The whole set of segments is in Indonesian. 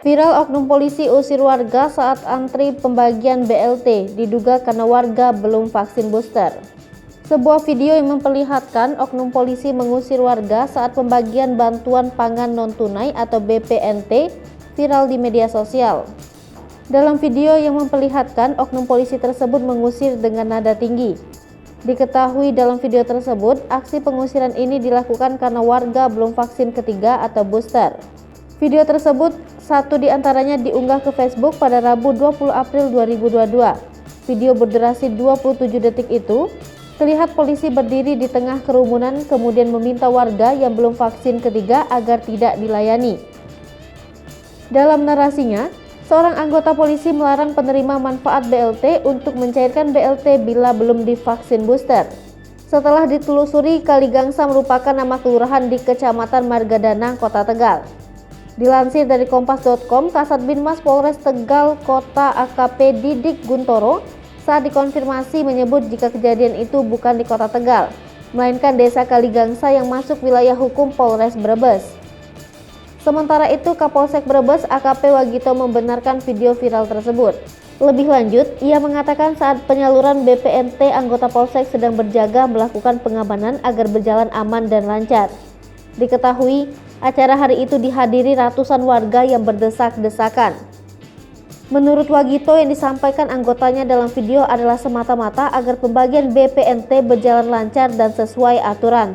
Viral oknum polisi usir warga saat antri pembagian BLT, diduga karena warga belum vaksin booster. Sebuah video yang memperlihatkan oknum polisi mengusir warga saat pembagian bantuan pangan non-tunai atau BPNT viral di media sosial. Dalam video yang memperlihatkan oknum polisi tersebut mengusir dengan nada tinggi. Diketahui dalam video tersebut, aksi pengusiran ini dilakukan karena warga belum vaksin ketiga atau booster. Video tersebut satu di antaranya diunggah ke Facebook pada Rabu 20 April 2022. Video berdurasi 27 detik itu, terlihat polisi berdiri di tengah kerumunan kemudian meminta warga yang belum vaksin ketiga agar tidak dilayani. Dalam narasinya, seorang anggota polisi melarang penerima manfaat BLT untuk mencairkan BLT bila belum divaksin booster. Setelah ditelusuri, Kaligangsa merupakan nama kelurahan di Kecamatan Margadanang, Kota Tegal. Dilansir dari kompas.com, Kasat Binmas Polres Tegal Kota AKP Didik Guntoro saat dikonfirmasi menyebut jika kejadian itu bukan di Kota Tegal, melainkan Desa Kaligangsa yang masuk wilayah hukum Polres Brebes. Sementara itu, Kapolsek Brebes AKP Wagito membenarkan video viral tersebut. Lebih lanjut, ia mengatakan saat penyaluran BPNT anggota Polsek sedang berjaga melakukan pengamanan agar berjalan aman dan lancar. Diketahui, acara hari itu dihadiri ratusan warga yang berdesak-desakan. Menurut Wagito, yang disampaikan anggotanya dalam video adalah semata-mata agar pembagian BPNT berjalan lancar dan sesuai aturan.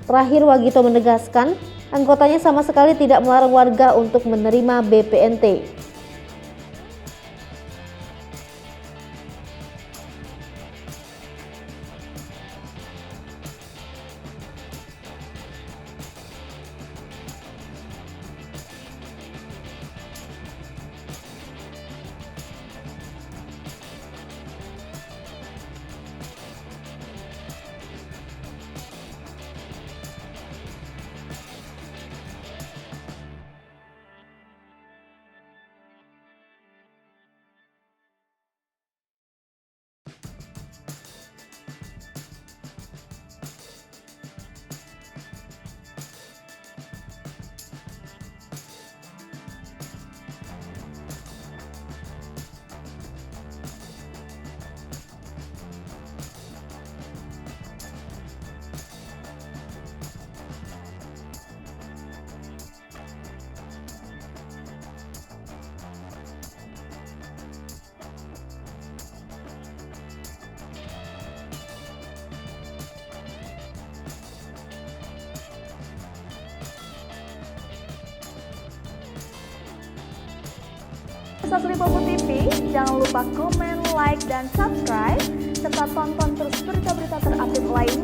Terakhir, Wagito menegaskan, anggotanya sama sekali tidak melarang warga untuk menerima BPNT. Saat Lipopo TV, jangan lupa komen, like, dan subscribe, serta tonton terus berita-berita terupdate lainnya.